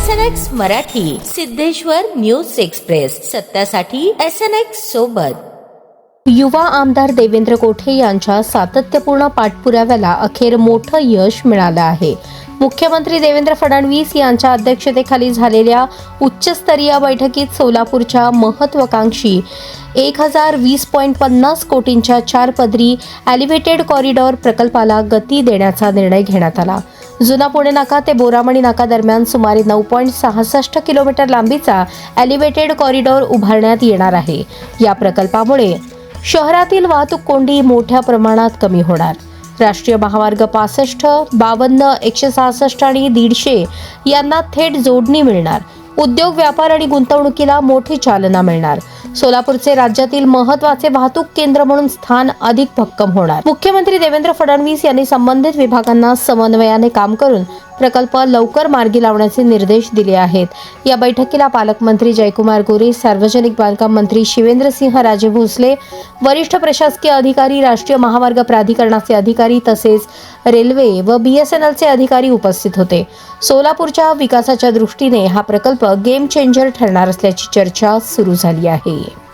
SNX Marathi, Siddheshwar news express, सत्यासाठी SNX सोबत. युवा आमदार देवेंद्र कोठे यांच्या सातत्यपूर्ण पाठपुराव्याला अखेर मोठं यश मिळालं आहे. मुख्यमंत्री देवेंद्र फडणवीस यांच्या अध्यक्षतेखाली झालेल्या उच्चस्तरीय बैठकीत सोलापूरच्या महत्त्वाकांक्षी 1020.50 कोटींच्या 4 पदरी एलिव्हेटेड कॉरिडॉर प्रकल्पाला गती देण्याचा निर्णय घेण्यात आला. जुना पुणे नाका ते बोरामणी नाका दरम्यान सुमारे 9.66 किलोमीटर लांबीचा एलिव्हेटेड कॉरिडॉर उभारण्यात येणार आहे. या प्रकल्पामुळे शहरातील वाहतूक कोंडी मोठ्या प्रमाणात कमी होणार. राष्ट्रीय महामार्ग 65, 52, 166 आणि 150 यांना थेट जोडणी मिळणार. उद्योग, व्यापार आणि गुंतवणुकीला मोठी चालना मिळणार. सोलापूरचे राज्यातील महत्त्वाचे वाहतूक केंद्र म्हणून स्थान अधिक भक्कम होणार. मुख्यमंत्री देवेंद्र फडणवीस यांनी संबंधित विभागांना समन्वयाने काम करून प्रकल्प लवकर मार्गी लावण्याचे निर्देश दिले आहेत. या बैठकीला पालकमंत्री जयकुमार गोरे, सार्वजनिक बांधकाम मंत्री शिवेंद्रसिंहराजे भोसले, वरिष्ठ प्रशासकीय अधिकारी, राष्ट्रीय महामार्ग प्राधिकरणाचे अधिकारी तसेच रेल्वे व BSNLचे अधिकारी उपस्थित होते. सोलापूरच्या विकासाच्या दृष्टीने हा प्रकल्प गेम चेंजर ठरणार असल्याची चर्चा सुरू झाली आहे.